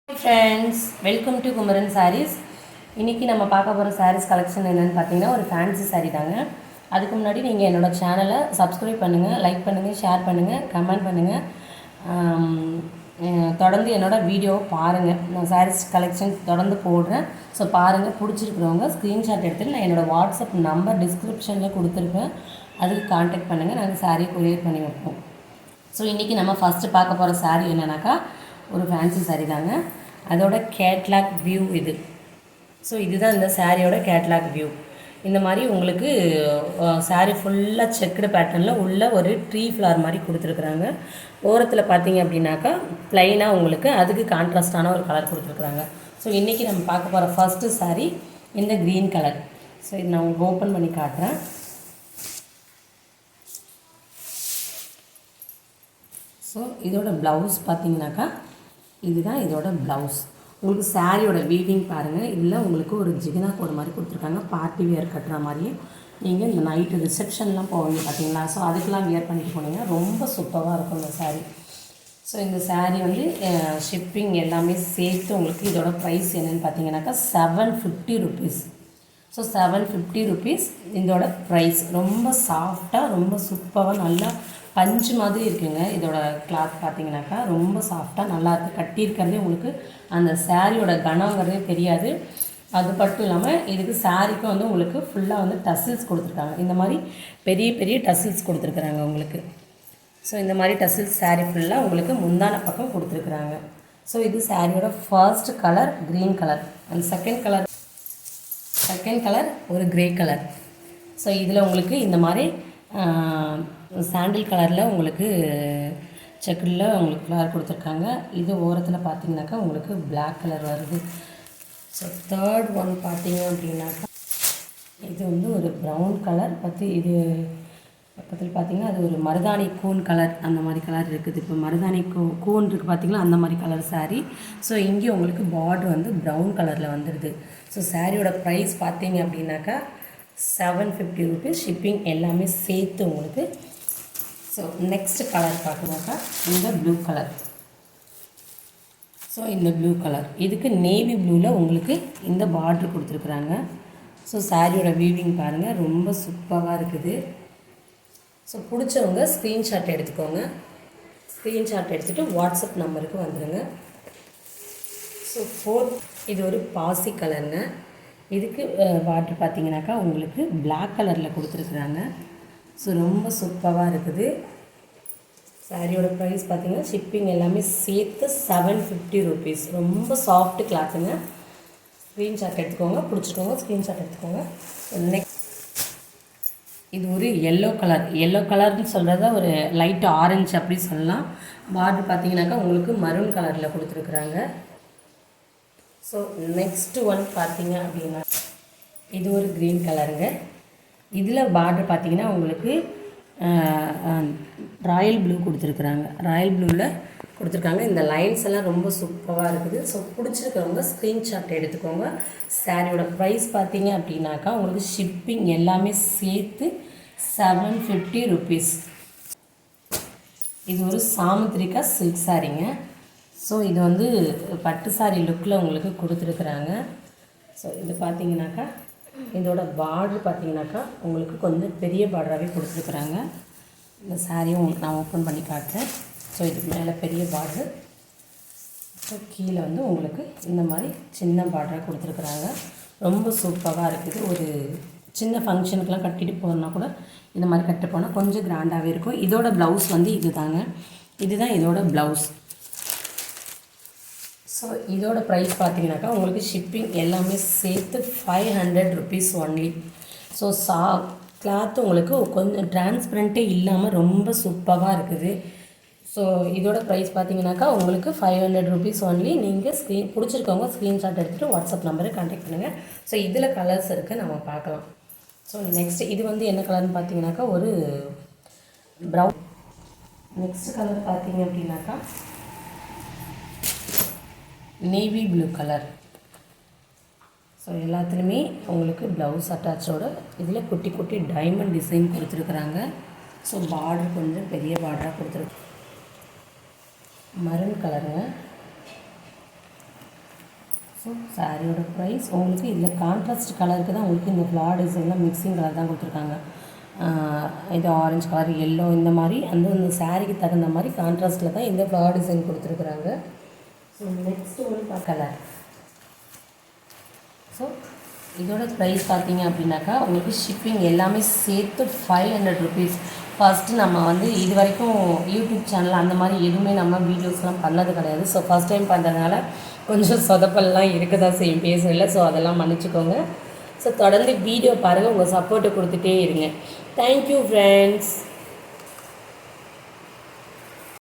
Hi friends, welcome to Kumaran Sarees. இன்றைக்கி நம்ம பார்க்க போகிற சாரீஸ் கலெக்ஷன் என்னென்னு பார்த்தீங்கன்னா ஒரு ஃபேன்சி சாரீ தாங்க. அதுக்கு முன்னாடி நீங்கள் என்னோடய சேனலை சப்ஸ்கிரைப் பண்ணுங்கள், லைக் பண்ணுங்கள், ஷேர் பண்ணுங்கள், கமெண்ட் பண்ணுங்கள். தொடர்ந்து என்னோடய வீடியோவை பாருங்கள். நான் சாரீஸ் கலெக்ஷன் தொடர்ந்து போடுறேன். ஸோ பாருங்கள், பிடிச்சிருக்கிறவங்க ஸ்க்ரீன்ஷாட் எடுத்துகிட்டு நான் என்னோடய வாட்ஸ்அப் நம்பர் டிஸ்கிரிப்ஷனில் கொடுத்துருப்பேன். அதுக்கு கான்டாக்ட் பண்ணுங்கள், நாங்கள் சாரீ கொரியர் பண்ணி வைப்போம். ஸோ இன்றைக்கி நம்ம ஃபஸ்ட்டு பார்க்க போகிற சாரீ என்னென்னாக்கா ஒரு ஃபேன்சி சாரீ தாங்க. அதோட கேட்லாக் வியூ இது. ஸோ இதுதான் இந்த சாரியோட கேட்லாக் வியூ. இந்த மாதிரி உங்களுக்கு சாரீ ஃபுல்லாக செக்குடு பேட்டர்னில் உள்ள ஒரு ட்ரீ ஃப்ளார் மாதிரி கொடுத்துருக்குறாங்க. ஓரத்தில் பார்த்தீங்க அப்படின்னாக்கா ப்ளைனாக உங்களுக்கு அதுக்கு கான்ட்ராஸ்டான ஒரு கலர் கொடுத்துருக்குறாங்க. ஸோ இன்றைக்கி நம்ம பார்க்க போகிற ஃபஸ்ட்டு சாரீ இந்த க்ரீன் கலர். ஸோ இது நான் உங்களுக்கு ஓப்பன் பண்ணி காட்டுறேன். ஸோ இதோட ப்ளவுஸ் பார்த்தீங்கன்னாக்கா இதுதான் இதோட ப்ளவுஸ். உங்களுக்கு சாரியோட வீவிங் பாருங்கள். இதில் உங்களுக்கு ஒரு ஜிகினா கோடு மாதிரி கொடுத்துருக்காங்க. பார்ட்டி வேர் கட்டுற மாதிரியே நீங்கள் இந்த நைட்டு ரிசப்ஷன்லாம் போவீங்க பார்த்தீங்களா. ஸோ அதுக்கெலாம் வியர் பண்ணிட்டு போனீங்கன்னா ரொம்ப சூப்பராக இருக்கும் இந்த சாரீ. ஸோ இந்த சாரீ வந்து ஷிப்பிங் எல்லாமே சேர்த்து உங்களுக்கு இதோட ப்ரைஸ் என்னென்னு பார்த்தீங்கன்னாக்கா 750 rupees. ஸோ 750 rupees இதோட ப்ரைஸ். ரொம்ப சாஃப்டாக ரொம்ப சூப்பராக நல்லா பஞ்சு மாதிரி இருக்குங்க. இதோட கிளாத் பார்த்தீங்கன்னாக்கா ரொம்ப சாஃப்டாக நல்லாயிருக்கு. கட்டியிருக்கிறதே உங்களுக்கு அந்த சாரியோட கனங்கிறதே தெரியாது. அது மட்டும் இல்லாமல் இதுக்கு சாரிக்கும் வந்து உங்களுக்கு ஃபுல்லாக வந்து டசில்ஸ் கொடுத்துருக்காங்க. இந்த மாதிரி பெரிய பெரிய டசில்ஸ் கொடுத்துருக்குறாங்க உங்களுக்கு. ஸோ இந்த மாதிரி டசில்ஸ் சாரீ ஃபுல்லாக உங்களுக்கு முந்தான பக்கம் கொடுத்துருக்குறாங்க. ஸோ இது சாரியோட first colour green colour. And second colour ஒரு க்ரே கலர். ஸோ இதில் உங்களுக்கு இந்த மாதிரி சாண்டில் கலரில் உங்களுக்கு செக்குடில் உங்களுக்கு கலர் கொடுத்துருக்காங்க. இது ஓரத்தில் பார்த்தீங்கன்னாக்கா உங்களுக்கு பிளாக் கலர் வருது. ஸோ தேர்ட் ஒன் பார்த்தீங்க அப்படின்னாக்கா இது வந்து ஒரு ப்ரௌன் கலர் இது பக்கத்தில் பார்த்தீங்கன்னா அது ஒரு மருதாணி கூன் கலர். அந்த மாதிரி கலர் இருக்குது. இப்போ மருதாணி கூன் இருக்குது பார்த்தீங்களா, அந்த மாதிரி கலர் சாரீ. ஸோ இங்கே உங்களுக்கு பார்டர் வந்து ப்ரௌன் கலரில் வந்துடுது. ஸோ சாரியோட ப்ரைஸ் பார்த்தீங்க அப்படின்னாக்கா 750 rupees. ஷிப்பிங் எல்லாமே சேர்த்து உங்களுக்கு. ஸோ நெக்ஸ்ட் கலர் பார்க்கணுன்னாக்கா இந்த ப்ளூ கலர். ஸோ இந்த ப்ளூ கலர் இதுக்கு நேவி ப்ளூவில் உங்களுக்கு இந்த பார்ட்ரு கொடுத்துருக்குறாங்க. ஸோ சாரியோட வீவிங் பாருங்கள் ரொம்ப சூப்பராக இருக்குது. ஸோ பிடிச்சவங்க ஸ்க்ரீன்ஷாட் எடுத்துக்கோங்க. ஸ்க்ரீன்ஷாட் எடுத்துகிட்டு வாட்ஸ்அப் நம்பருக்கு வந்துடுங்க. ஸோ ஃபோர்த் இது ஒரு பாசி கலருங்க. இதுக்கு பார்டர் பார்த்தீங்கன்னாக்கா உங்களுக்கு பிளாக் கலரில் கொடுத்துருக்குறாங்க. ஸோ ரொம்ப சூப்பராக இருக்குது. சாரியோட ப்ரைஸ் பார்த்தீங்கன்னா ஷிப்பிங் எல்லாமே சேர்த்து 750 rupees. ரொம்ப சாஃப்ட் கிளாத்துங்க. ஸ்க்ரீன்ஷாட் எடுத்துக்கோங்க, பிடிச்சிக்கோங்க, ஸ்க்ரீன்ஷாட் எடுத்துக்கோங்க. நெக்ஸ்ட் இது ஒரு எல்லோ கலர்னு சொல்கிறத ஒரு லைட் ஆரஞ்சு அப்படி சொல்லலாம். பார்டர் பார்த்தீங்கன்னாக்கா உங்களுக்கு மரூன் கலரில் கொடுத்துருக்குறாங்க. ஸோ நெக்ஸ்ட் ஒன் பார்த்தீங்க அப்படின்னா இது ஒரு க்ரீன் கலருங்க. இதில் பார்டர் பார்த்தீங்கன்னா உங்களுக்கு ராயல் ப்ளூ கொடுத்துருக்குறாங்க. ராயல் ப்ளூவில் கொடுத்துருக்காங்க. இந்த லைன்ஸ் எல்லாம் ரொம்ப சூப்பராக இருக்குது. ஸோ பிடிச்சிருக்கிறவங்க ஸ்க்ரீன்ஷாட் எடுத்துக்கோங்க. சாரியோட ப்ரைஸ் பார்த்தீங்க அப்படின்னாக்கா உங்களுக்கு ஷிப்பிங் எல்லாமே சேர்த்து 750 rupees. இது ஒரு சாமுத்திரிக்கா சில்க் சாரீங்க. ஸோ இது வந்து பட்டு சாரி லுக்கில் உங்களுக்கு கொடுத்துருக்குறாங்க. ஸோ இது பார்த்தீங்கன்னாக்கா இதோட பார்டர் பார்த்தீங்கன்னாக்கா உங்களுக்கு கொஞ்சம் பெரிய பார்டராகவே கொடுத்துருக்குறாங்க. இந்த சாரியும் உங்களுக்கு நான் ஓப்பன் பண்ணி காட்டுறேன். ஸோ இதுக்கு மேலே பெரிய பார்டர், ஸோ கீழே வந்து உங்களுக்கு இந்த மாதிரி சின்ன பார்டராக கொடுத்துருக்குறாங்க. ரொம்ப சூப்பராக இருக்குது. ஒரு சின்ன ஃபங்க்ஷனுக்கெலாம் கட்டிட்டு போகிறோன்னா கூட இந்த மாதிரி கட்டு போனால் கொஞ்சம் கிராண்டாகவே இருக்கும். இதோட ப்ளவுஸ் வந்து இதுதான் இதோட ப்ளவுஸ். ஸோ இதோட ப்ரைஸ் பார்த்தீங்கன்னாக்கா உங்களுக்கு ஷிப்பிங் எல்லாமே சேர்த்து 500 rupees ஒன்லி. ஸோ கிளாத்து உங்களுக்கு கொஞ்சம் டிரான்ஸ்பரண்ட்டே இல்லாமல் ரொம்ப சூப்பராக இருக்குது. ஸோ இதோட ப்ரைஸ் பார்த்தீங்கன்னாக்கா உங்களுக்கு 500 rupees ஒன்லி. நீங்கள் பிடிச்சிருக்கவங்க ஸ்க்ரீன்ஷாட் எடுத்துகிட்டு வாட்ஸ்அப் நம்பரை கான்டாக்ட் பண்ணுங்கள். ஸோ இதில் கலர்ஸ் இருக்குது, நம்ம பார்க்கலாம். ஸோ நெக்ஸ்ட் இது வந்து என்ன கலர்னு பார்த்தீங்கன்னாக்கா ஒரு ப்ரௌன். நெக்ஸ்ட் கலர் பார்த்தீங்க அப்படின்னாக்கா நேவி ப்ளூ கலர். ஸோ எல்லாத்துலேயுமே உங்களுக்கு ப்ளவுஸ் அட்டாச்சோட இதில் குட்டி குட்டி டைமண்ட் டிசைன் கொடுத்துருக்குறாங்க. ஸோ பார்டர் கொஞ்சம் பெரிய பார்டராக கொடுத்துருக்கு. மரூன் கலருங்க. ஸோ சாரியோட ப்ரைஸ் உங்களுக்கு இதில் கான்ட்ராஸ்ட் கலருக்கு தான் உங்களுக்கு இந்த ஃப்ளார் டிசைன்லாம் மிக்சிங் கலர் தான் கொடுத்துருக்காங்க. இது ஆரஞ்சு கலர், எல்லோ, இந்த மாதிரி அந்த சாரிக்கு தகுந்த மாதிரி கான்ட்ராஸ்ட்டில் தான் இந்த ஃப்ளார் டிசைன் கொடுத்துருக்குறாங்க. ஸோ நெக்ஸ்ட்டு உங்களுக்கு கலர். ஸோ இதோட ப்ரைஸ் பார்த்தீங்க அப்படின்னாக்கா உங்களுக்கு ஷிப்பிங் எல்லாமே சேர்த்து 500 ருபீஸ். ஃபஸ்ட்டு நம்ம வந்து இது வரைக்கும் யூடியூப் சேனல் அந்த மாதிரி எதுவுமே நம்ம வீடியோஸ்லாம் பண்ணது கிடையாது. ஸோ ஃபஸ்ட் டைம் பண்ணுறதுனால கொஞ்சம் சொதப்பல்லாம் இருக்க தான் செய்யும் பேசல. ஸோ அதெல்லாம் மன்னிச்சிக்கோங்க. ஸோ தொடர்ந்து வீடியோ பாருங்கள், உங்கள் சப்போர்ட்டை கொடுத்துட்டே இருங்க. Thank you friends.